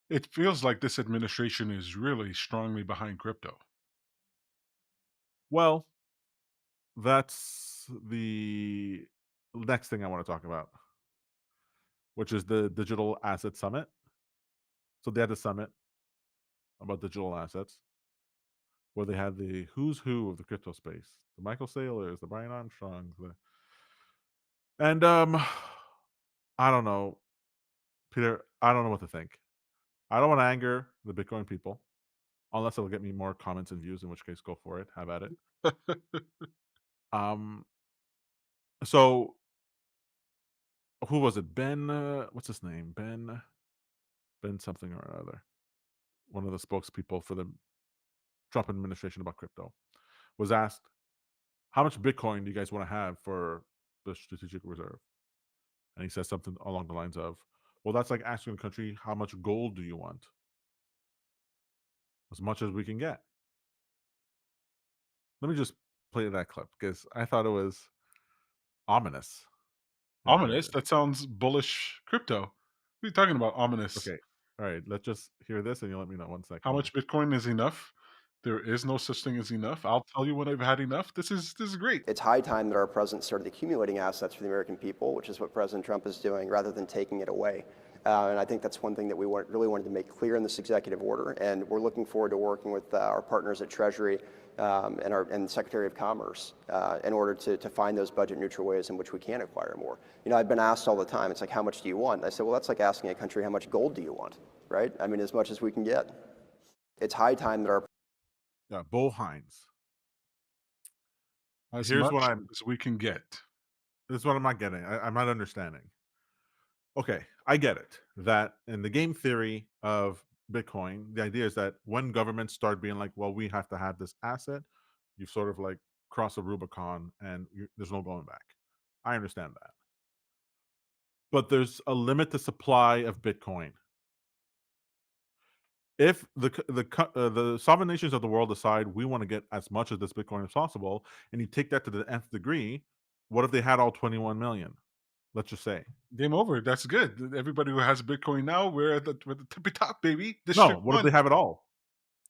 It feels like this administration is really strongly behind crypto. Well, that's the next thing I want to talk about, which is the Digital Asset Summit. So they had the summit about digital assets where they had the who's who of the crypto space, the Michael Saylors, the Brian Armstrongs, and I don't know, Peter. I don't know what to think. I don't want to anger the Bitcoin people unless it'll get me more comments and views. In which case, go for it. Have at it. Um. So who was it? Ben. What's his name? Ben something or other. One of the spokespeople for the Trump administration about crypto was asked, "How much Bitcoin do you guys want to have for the strategic reserve?" And he says something along the lines of, "Well, that's like asking a country, how much gold do you want? As much as we can get." Let me just play that clip because I thought it was ominous. Ominous? That sounds bullish crypto. What are you talking about, ominous? Okay. All right. Let's just hear this and you let me know one How second here. much Bitcoin is enough? There is no such thing as enough. I'll tell you when I've had enough. This is great. It's high time that our president started accumulating assets for the American people, which is what President Trump is doing, rather than taking it away. And I think that's one thing that really wanted to make clear in this executive order. And we're looking forward to working with our partners at Treasury and the Secretary of Commerce in order to find those budget neutral ways in which we can acquire more. You know, I've been asked all the time, it's like, how much do you want? And I said, well, that's like asking a country, how much gold do you want, right? I mean, as much as we can get. It's high time that our Yeah. Bo Hines. As Here's what much I'm, as we can get. this is what I'm not getting. I'm not understanding. Okay. I get it that in the game theory of Bitcoin, the idea is that when governments start being like, well, we have to have this asset, you've sort of like crossed a Rubicon and there's no going back. I understand that. But there's a limit to supply of Bitcoin. If the sovereign nations of the world decide we want to get as much of this Bitcoin as possible, and you take that to the nth degree, what if they had all 21 million? Let's just say. Game over. That's good. Everybody who has Bitcoin now, we're at the tippy top, baby. No, District what if one. they have it all?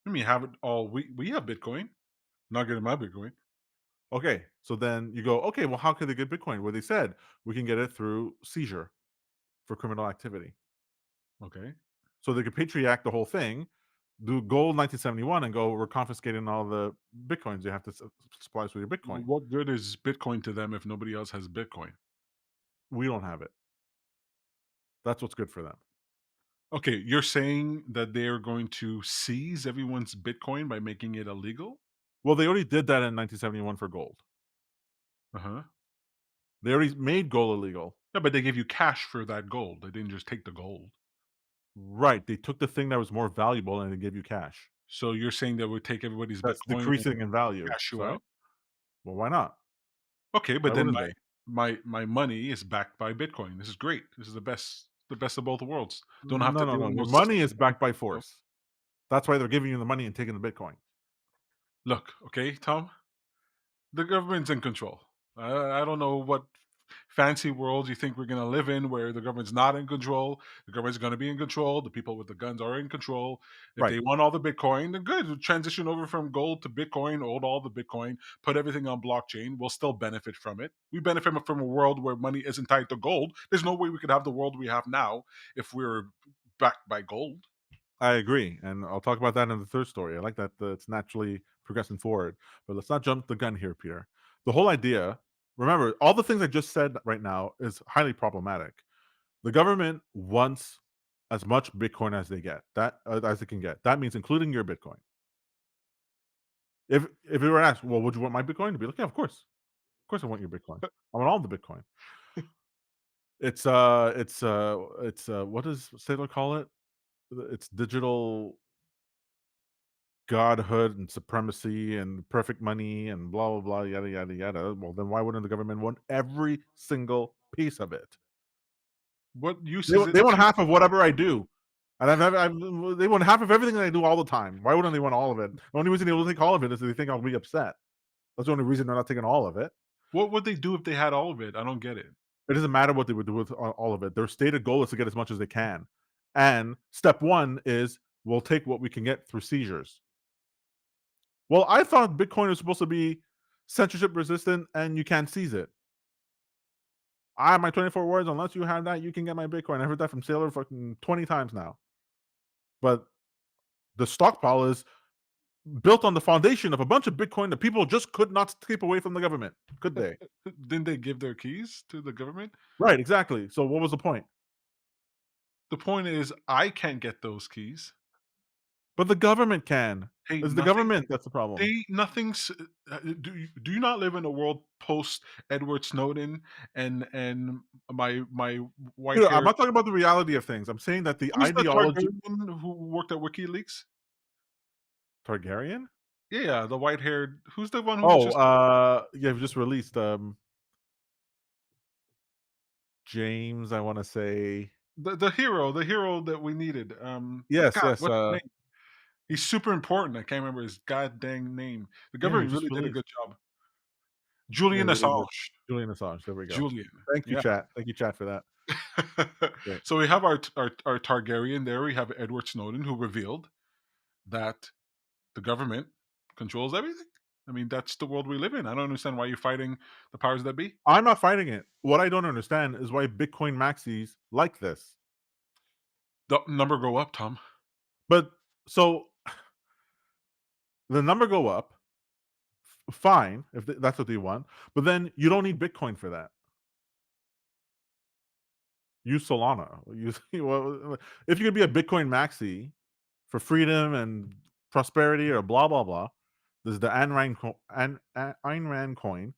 Let me have it all. We have Bitcoin. Not getting my Bitcoin. Okay, so then you go, okay, well, how could they get Bitcoin? Well, they said we can get it through seizure for criminal activity. Okay. So they could Patriot Act the whole thing, do gold 1971, and go, we're confiscating all the Bitcoins you have to supply us with your Bitcoin. What good is Bitcoin to them if nobody else has Bitcoin? We don't have it. That's what's good for them. Okay, you're saying that they're going to seize everyone's Bitcoin by making it illegal? Well, they already did that in 1971 for gold. Uh-huh. They already made gold illegal. Yeah, but they gave you cash for that gold. They didn't just take the gold. Right, they took the thing that was more valuable and they gave you cash. So you're saying they would take everybody's That's Bitcoin and decreasing in value. cash you So, out? well, why not? Okay, but Why then wouldn't my they? my money is backed by Bitcoin. This is great. This is the best of both worlds. Don't have No, to no, deal no. with no Your money system. is backed by force. That's why they're giving you the money and taking the Bitcoin. Look, okay, Tom, the government's in control. I don't know what fancy world you think we're going to live in where the government's not in control. The government's going to be in control. The people with the guns are in control. If Right. they want all the Bitcoin, then good. Transition over from gold to Bitcoin, hold all the Bitcoin, put everything on blockchain. We'll still benefit from it. We benefit from a world where money isn't tied to gold. There's no way we could have the world we have now if we were backed by gold. I agree, and I'll talk about that in the third story. I like that it's naturally progressing forward, but let's not jump the gun here, Peter. The whole idea, remember, all the things I just said right now is highly problematic. The government wants as much Bitcoin as they get, that as it can get. That means including your Bitcoin. If you were asked, well, would you want my Bitcoin? To be like, yeah, of course, I want your Bitcoin. I want all the Bitcoin. What does Sailor call it? It's digital godhood and supremacy and perfect money and blah blah blah yada yada yada. Well, then why wouldn't the government want every single piece of it? What use They is want, it they want to half of whatever I do, and they want half of everything that I do all the time. Why wouldn't they want all of it? The only reason they will take all of it is they think I'll be upset. That's the only reason they're not taking all of it. what would they do if they had all of it? I don't get it. It doesn't matter what they would do with all of it. Their stated goal is to get as much as they can, And step one is we'll take what we can get through seizures. Well, I thought Bitcoin was supposed to be censorship resistant and you can't seize it. I have my 24 words. Unless you have that, you can get my Bitcoin. I heard that from Sailor fucking 20 times now. But the stockpile is built on the foundation of a bunch of Bitcoin that people just could not keep away from the government, could they? Didn't they give their keys to the government? Right, exactly. So what was the point? The point is, I can't get those keys. But the government can. Hey, It's the nothing. government that's the problem. Nothing's. Do you not live in a world post Edward Snowden and my white Dude, I'm haired? not talking about the reality of things. I'm saying that the Who's the ideology. Targaryen who worked at WikiLeaks? Targaryen? Yeah, the white haired. Who's the one who was Oh, just yeah, we just released, James, I wanna say. the hero that we needed? Yes, God, yes, what's his name? He's super important. I can't remember his god dang name. The yeah, he government just really did a released. good job. Yeah, Julian they really did. Assange. Julian Assange, there we go. Julian. Thank you, Yeah. chat. Thank you, chat, for that. Great. So we have our Targaryen there. We have Edward Snowden who revealed that the government controls everything. I mean, that's the world we live in. I don't understand why you're fighting the powers that be. I'm not fighting it. What I don't understand is why Bitcoin maxis like this. The number go up, Tom. But so the number go up, fine, if that's what they want, but then you don't need Bitcoin for that. Use Solana. Use well, if you're gonna be a Bitcoin maxi for freedom and prosperity or blah blah blah, this is the Ayn Rand coin.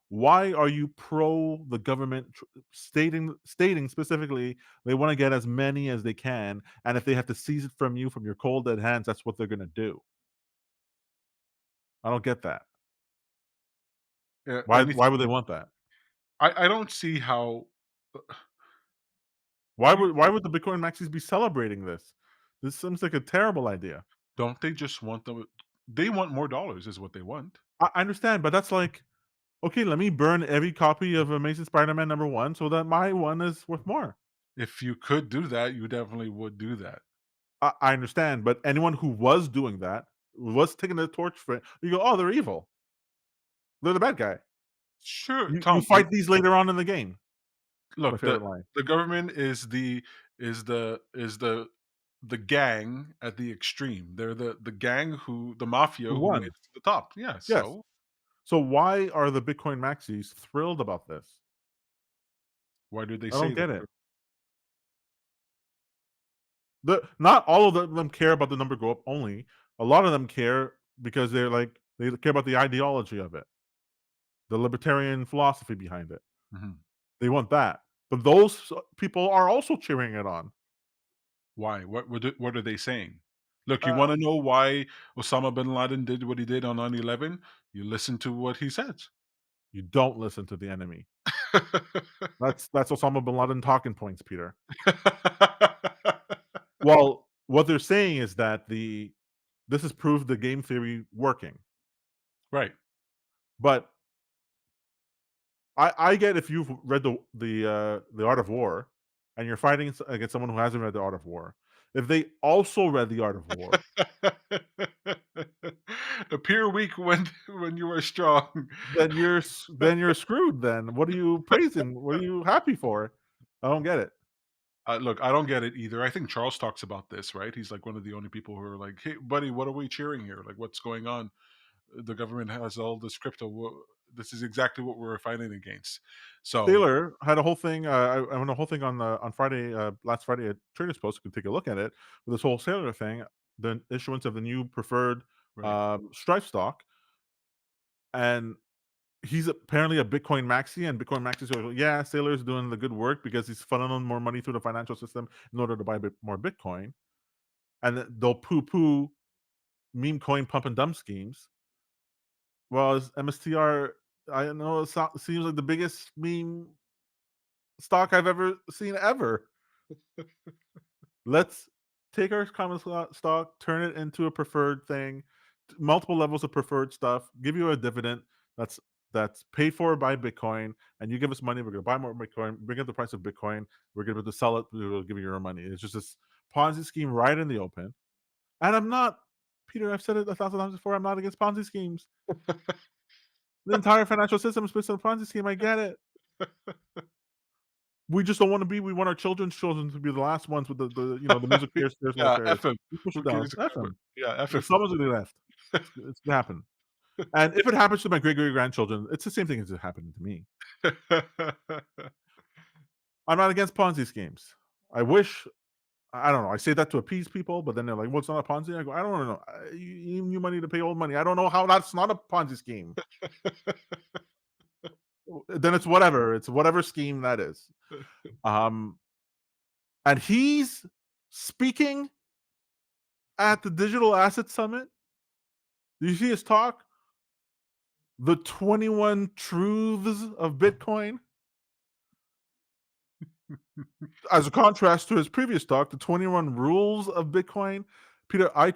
Why are you pro the government stating specifically they want to get as many as they can, and if they have to seize it from you from your cold dead hands, that's what they're gonna do. I don't get that. Why Anything. would they want that? I don't see how you Why would the Bitcoin maxis be celebrating this? This seems like a terrible idea. don't they just want them. They want more dollars, is what they want. I understand, but that's like, okay, let me burn every copy of Amazing Spider-Man #1 so that my one is worth more. If you could do that, you definitely would do that. I understand, but anyone who was doing that, was taking the torch for it, you go, "Oh, they're evil. They're the bad guy." Sure, You Tom. fight these later on in the game. It's my Look, favorite line. the government is the gang at the extreme. They're the gang who the mafia Who who made won? it to the top. Yeah, Yes. so So why are the Bitcoin maxis thrilled about this? why do they I don't say that? get it. Not all of them care about the number go up only. A lot of them care because they care about the ideology of it, the libertarian philosophy behind it. Mhm. They want that. But those people are also cheering it on. Why? What are they saying? Look, you Uh, wanna know why Osama bin Laden did what he did on 9/11? You listen to what he says. you don't listen to the enemy. That's Osama bin Laden talking points, Peter. Well, what they're saying is that this has proved the game theory working. Right. But I get if you've read the Art of War and you're fighting against someone who hasn't read the Art of War. If they also read the Art of War, Appear weak when you are strong. then you're screwed. Then what are you praising? What are you happy for? I don't get it. Look, I don't get it either. I think Charles talks about this, right? He's like one of the only people who are like, "Hey, buddy, what are we cheering here? Like, what's going on? The government has all this crypto. This is exactly what we're fighting against." So, Taylor had a whole thing. I went a whole thing on Friday, last Friday at Traders Post. You can take a look at it. With this whole Sailor thing, the issuance of the new preferred right. Stripe stock, and he's apparently a Bitcoin maxi, and Bitcoin maxi goes, yeah, Sailor's doing the good work because he's funneling more money through the financial system in order to buy more Bitcoin, and they'll poo-poo meme coin pump and dump schemes. Well, as MSTR, I know seems like the biggest meme stock I've ever seen ever. Let's take our common stock, turn it into a preferred thing, multiple levels of preferred stuff, give you a dividend that's paid for by Bitcoin, and you give us money. We're going to buy more Bitcoin, bring up the price of Bitcoin. We're going to sell it. We'll give you your money. It's just this Ponzi scheme right in the open. And I'm not, Peter, I've said it 1,000 times before, I'm not against Ponzi schemes. The entire financial system is based on a Ponzi scheme. I get it. We just don't want to be. We want our children's children to be the last ones with the music stairs, stairs, more Yeah, stairs. F him. You push Who it down. cares? F them. Yeah, F him. Someone's gonna be left. It's gonna happen. And if it happens to my great great grandchildren, it's the same thing as it happened to me. I'm not against Ponzi schemes. I wish. I don't know. I say that to appease people, but then they're like, "Well, it's not a Ponzi." I go, "I don't know. You need money to pay old money. I don't know how that's not a Ponzi scheme." Then it's whatever. It's whatever scheme that is. Um, and he's speaking at the Digital Asset Summit. Do you see his talk? The 21 Truths of Bitcoin. As a contrast to his previous talk, the 21 Rules of Bitcoin. Peter, I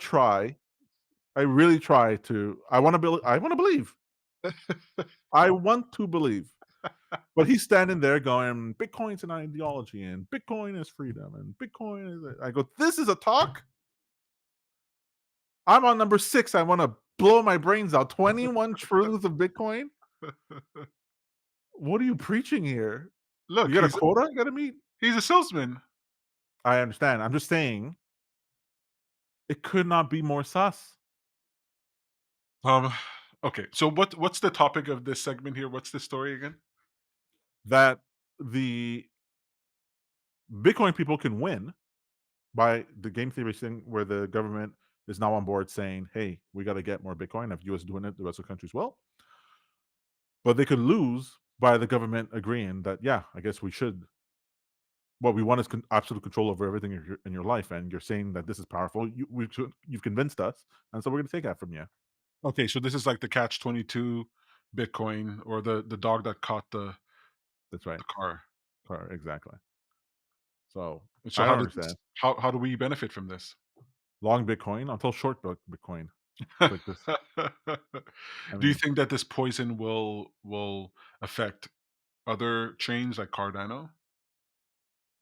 really try to, I want to believe. I want to believe. But he's standing there going, Bitcoin's an ideology and Bitcoin is freedom and Bitcoin is, I go, this is a talk? I'm on number 6. I want to blow my brains out. 21 Truths of Bitcoin? What are you preaching here? You Look, got a quota you got to meet? he's a salesman. I understand. I'm just saying it could not be more sus. Um, okay. So what's the topic of this segment here? What's the story again? That the Bitcoin people can win by the game theory thing where the government is now on board saying, hey, we got to get more Bitcoin. If US doing it, the rest of the countries will. But they could lose by the government agreeing that, yeah, I guess we should. What we want is absolute control over everything in your life. And you're saying that this is powerful. You've convinced us. And so we're going to take that from you. Okay, so this is like the catch 22 Bitcoin, or the dog that caught That's right. the car. Exactly. So And so I how don't does this, understand. how do we benefit from this? Long Bitcoin until short Bitcoin. It's like this. I Do you mean, think that this poison will affect other chains like Cardano?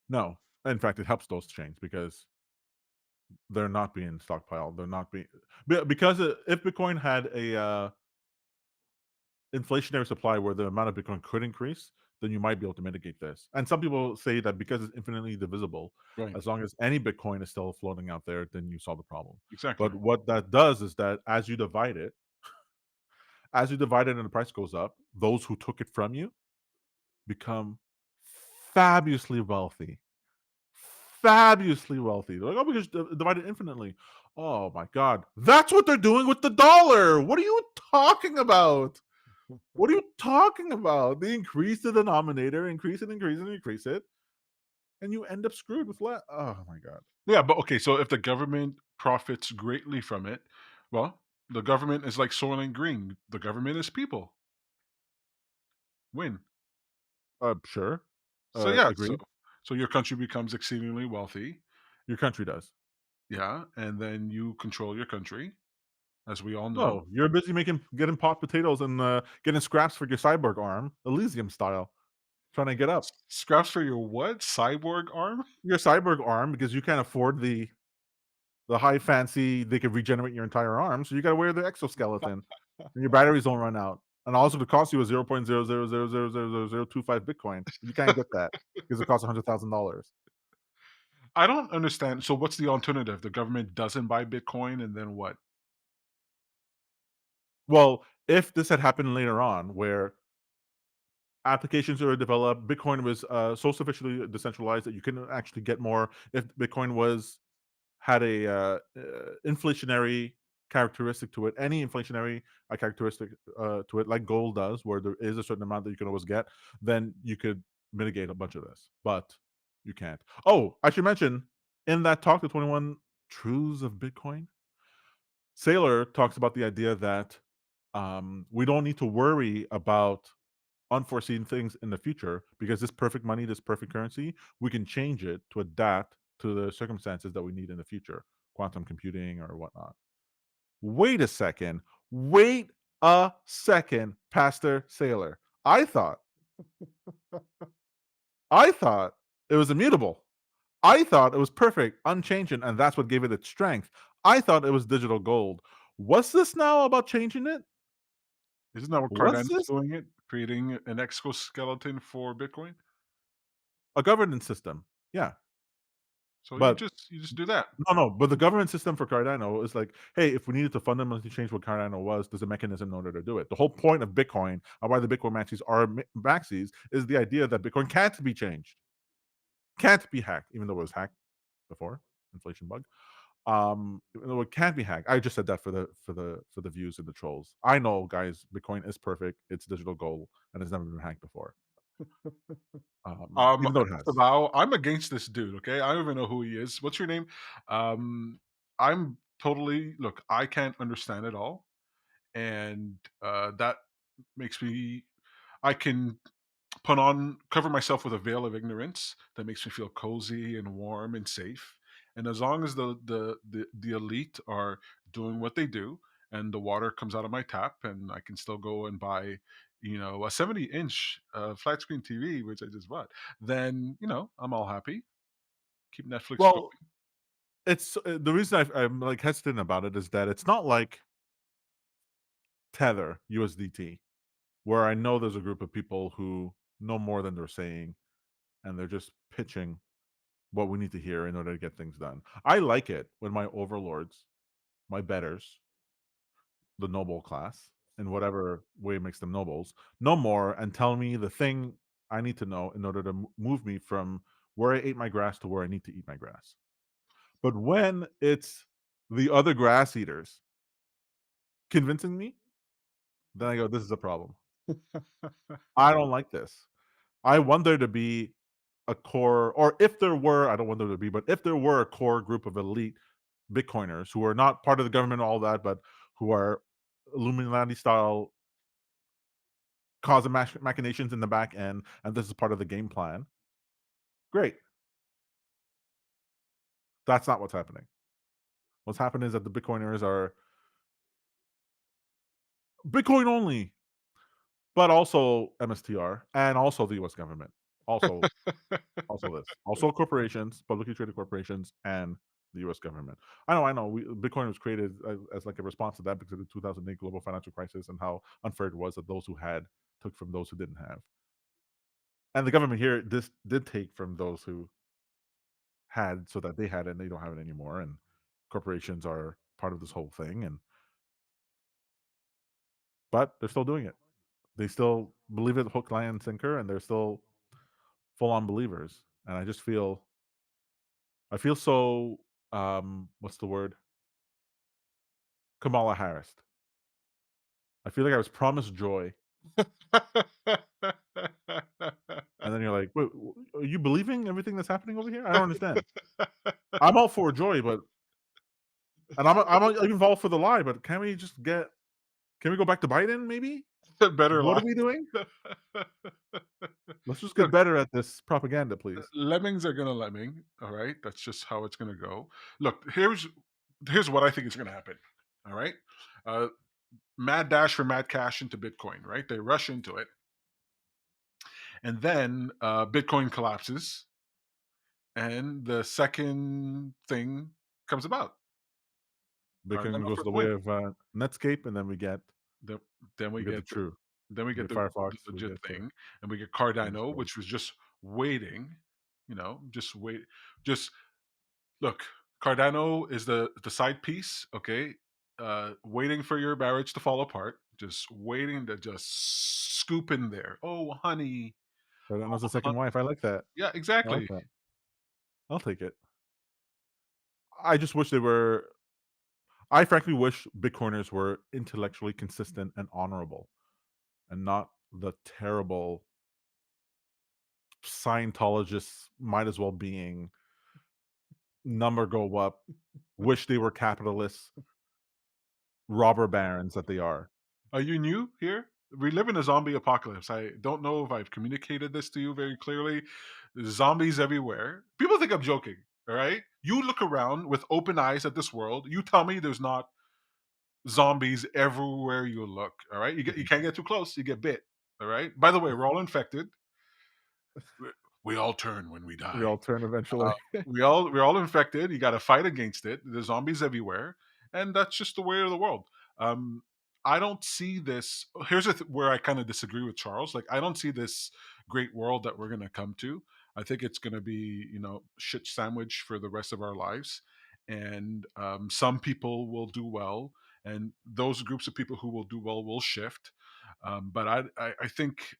no. In fact, it helps those chains because they're not being stockpiled. They're not being because if Bitcoin had a inflationary supply where the amount of Bitcoin could increase, then you might be able to mitigate this. And some people say that because it's infinitely divisible, Right. as long as any Bitcoin is still floating out there, then you solve the problem. Exactly. But what that does is that as you divide it and the price goes up, those who took it from you become fabulously wealthy. Fabulously wealthy. They're like, oh, we just divide it infinitely. Oh my god. That's what they're doing with the dollar. What are you talking about? What are you talking about? They increase the denominator, increase it, increase it, increase it, and you end up screwed with less. Oh my god. Yeah, but okay, so if the government profits greatly from it, well, the government is like Soylent Green. The government is people. Win. Sure. So yeah, Agreed. so your country becomes exceedingly wealthy. Your country does. Yeah, and then you control your country, as we all know. No, you're busy getting pot potatoes and getting scraps for your cyborg arm, Elysium style, trying to get up. Scraps for your what? Cyborg arm? Your cyborg arm because you can't afford the high fancy they could regenerate your entire arm, so you gotta wear the exoskeleton, and your batteries don't run out. And also it costs you a 0.000000025 Bitcoin. You can't get that because it costs $100,000. I don't understand. So what's the alternative? The government doesn't buy Bitcoin, and then what? Well, if this had happened later on where applications were developed, Bitcoin was so sufficiently decentralized that you couldn't actually get more. If Bitcoin was had a inflationary characteristic to it, any inflationary characteristic to it, like gold does, where there is a certain amount that you can always get, then you could mitigate a bunch of this. But you can't. Oh, I should mention in that talk, the 21 Truths of Bitcoin, Saylor talks about the idea that we don't need to worry about unforeseen things in the future because this perfect money, this perfect currency, we can change it to adapt to the circumstances that we need in the future, quantum computing or whatnot. Wait a second. Wait a second, Pastor Sailor. I thought it was immutable. I thought it was perfect, unchanging, and that's what gave it its strength. I thought it was digital gold. What's this now about changing it? Isn't that what What's Cardano's this? doing it? Creating an exoskeleton for Bitcoin? A governance system. Yeah, So you but just you just do that. no, but the government system for Cardano is like, hey, if we needed to fundamentally change what Cardano was, there's a mechanism in order to do it. The whole point of Bitcoin and why the Bitcoin maxis are maxis is the idea that Bitcoin can't be changed, can't be hacked, even though it was hacked before, inflation bug. Even though it can't be hacked. I just said that for the views and the trolls. I know, guys, Bitcoin is perfect. It's digital gold, and it's never been hacked before. Even though it has. Disavow. I'm against this dude. Okay, I don't even know who he is. What's your name? Um, I'm totally look. I can't understand it all, and that makes me. I can cover myself with a veil of ignorance that makes me feel cozy and warm and safe. And as long as the elite are doing what they do, and the water comes out of my tap, and I can still go and buy, a 70-inch flat screen TV, which I just bought, then I'm all happy. Keep Netflix going. Well, it's the reason I'm like hesitant about it is that it's not like Tether USDT, where I know there's a group of people who know more than they're saying, and they're just pitching what we need to hear in order to get things done. I like it when my overlords, my betters, the noble class, in whatever way makes them nobles, know more and tell me the thing I need to know in order to move me from where I ate my grass to where I need to eat my grass. But when it's the other grass eaters convincing me, then I go, this is a problem. I don't like this. I want there to be a core, or if there were, I don't want there to be, but if there were a core group of elite Bitcoiners who are not part of the government, all that, but who are Illuminati style cause of machinations in the back end, and this is part of the game plan. Great. That's not what's happening. What's happening is that the Bitcoiners are Bitcoin only, but also MSTR and also the US government. Also, also this. Also corporations, publicly traded corporations, and the US government. I know. Bitcoin was created as like a response to that because of the 2008 global financial crisis and how unfair it was that those who had took from those who didn't have. And the government here, this did take from those who had so that they had it and they don't have it anymore. And corporations are part of this whole thing. And but they're still doing it. They still believe it hook, line, and sinker, and they're still full on believers. And I feel so what's the word? Kamala Harris. I feel like I was promised joy, and then you're like, "Wait, are you believing everything that's happening over here? I don't understand. I'm all for joy, but and I'm even all for the lie, but can we go back to Biden maybe? Better What lie. are we doing? Let's just get Look, better at this propaganda, please." lemmings are gonna lemming. All right, that's just how it's gonna go. Look, here's what I think is gonna happen. All right, uh, mad dash for mad cash into Bitcoin. Right, they rush into it, and then Bitcoin collapses, and the second thing comes about. Bitcoin Cardano goes for the the way win. of Netscape, and then Then, then we we get the get the, true, then we we get get the Firefox, we legit get thing, and we get Linux Cardano, Gold. which was just waiting. Just wait. Just look. Cardano is the side piece. Okay, waiting for your marriage to fall apart. Just waiting to just scoop in there. Oh, honey. Cardano's the Hon- second wife. I like that. Yeah, I like exactly. that. I'll take it. I just wish they were. I frankly wish Bitcoiners were intellectually consistent and honorable, and not the terrible Scientologists might as well being number go up, wish they were capitalists, robber barons that they are. Are you new here? We live in a zombie apocalypse. I don't know if I've communicated this to you very clearly. There's zombies everywhere. People think I'm joking. All right. You look around with open eyes at this world. You tell me there's not zombies everywhere you look. All right. You can't get too close. You get bit. All right. By the way, we're all infected. We all turn when we We die. all turn Uh, eventually. we're all infected. You got to fight against it. There's zombies everywhere, and that's just the way of the world. Um, I don't see this. Here's where I kind of disagree with Charles. Like, I don't see this great world that we're going to come to. I think it's going to be, shit sandwich for the rest of our lives, and some people will do well, and those groups of people who will do well will shift. But I think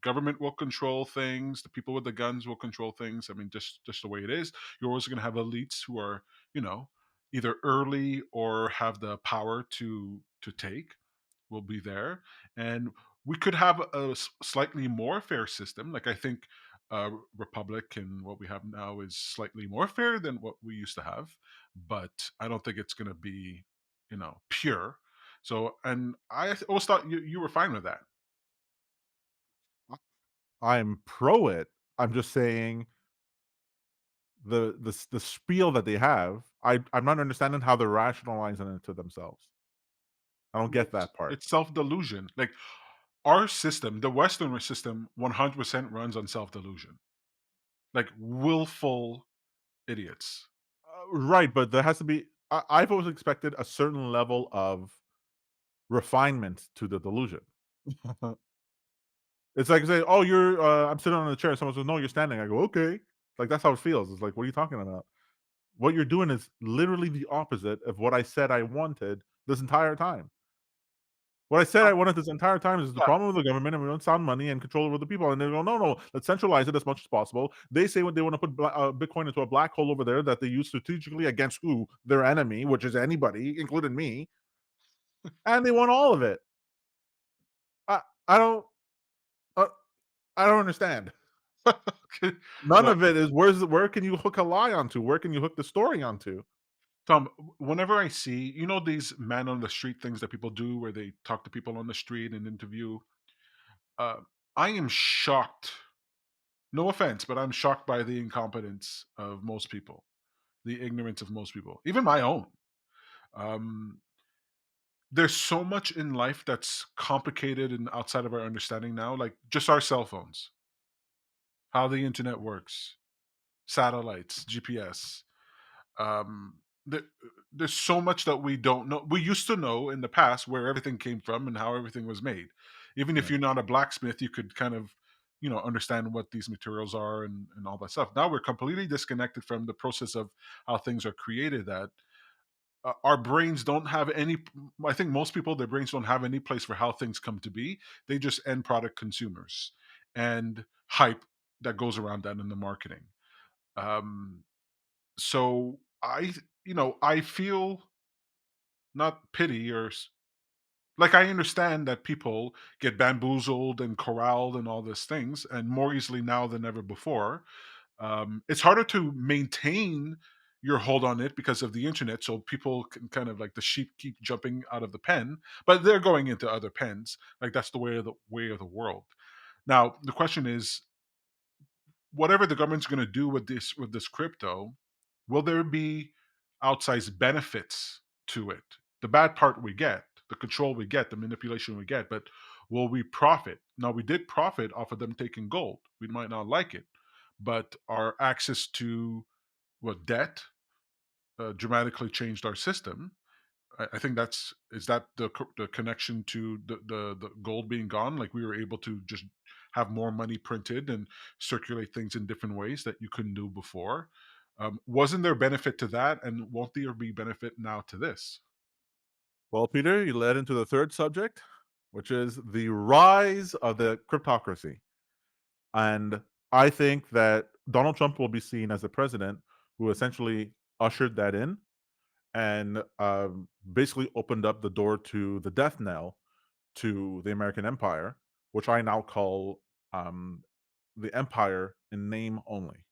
government will control things. The people with the guns will control things. I mean, just the way it is. You're always going to have elites who are, you know, either early or have the power to take. Will be there, and we could have a slightly more fair system. Like I think Republic and what we have now is slightly more fair than what we used to have, but I don't think it's going to be, pure. So, and always thought you were fine with that. I'm pro it. I'm just saying the spiel that they have, I'm not understanding how they're rationalizing it to themselves. I don't get It's that part. it's self delusion. Like our system, the Western system, 100% runs on self delusion. Like willful idiots. Right, but there has to be. I've always expected a certain level of refinement to the delusion. It's like say, "Oh, you're I'm sitting on a chair." Someone says, "No, you're standing." I go, "Okay." Like that's how it feels. It's like, "What are you talking about?" What you're doing is literally the opposite of what I said I wanted this entire time. What I said I wanted this entire time is the Yeah. problem with the government, and we want sound money and control over the people. And they go, "No, no, let's centralize it as much as possible." They say what they want to put Bitcoin into a black hole over there that they use strategically against who? Their enemy, which is anybody, including me, and they want all of it. I I don't uh, I don't understand. Okay. None Well, of it is where can you hook a lie onto? Where can you hook the story onto? Tom, whenever I see, these man on the street things that people do where they talk to people on the street and interview, uh, I am shocked. No offense, but I'm shocked by the incompetence of most people, the ignorance of most people, even my own. Um, there's so much in life that's complicated and outside of our understanding now, like just our cell phones, how the internet works, satellites, GPS. Um, there, there's so much that we don't know. We used to know in the past where everything came from and how everything was made. Even if Right. you're not a blacksmith, you could kind of, understand what these materials are and all that stuff. Now we're completely disconnected from the process of how things are created. That our brains don't have any. I think most people, their brains don't have any place for how things come to be. They just end product consumers and hype that goes around that in the marketing. Um, so I feel not pity like I understand that people get bamboozled and corralled and all these things, and more easily now than ever before. It's harder to maintain your hold on it because of the internet, so people can kind of like the sheep keep jumping out of the pen, but they're going into other pens. Like that's the way of the world. Now the question is, whatever the government's going to do with this crypto, will there be outsized benefits to it? The bad part we get, the control we get, the manipulation we get, but will we profit? Now we did profit off of them taking gold. We might not like it, but our access to what debt dramatically changed our system. I think is that the connection to the gold being gone. Like we were able to just have more money printed and circulate things in different ways that you couldn't do before. Wasn't there benefit to that, and won't there be benefit now to this? Well, Peter, you led into the third subject, which is the rise of the cryptocracy. And I think that Donald Trump will be seen as the president who essentially ushered that in and basically opened up the door to the death knell to the American empire, which I now call um, the empire in name only.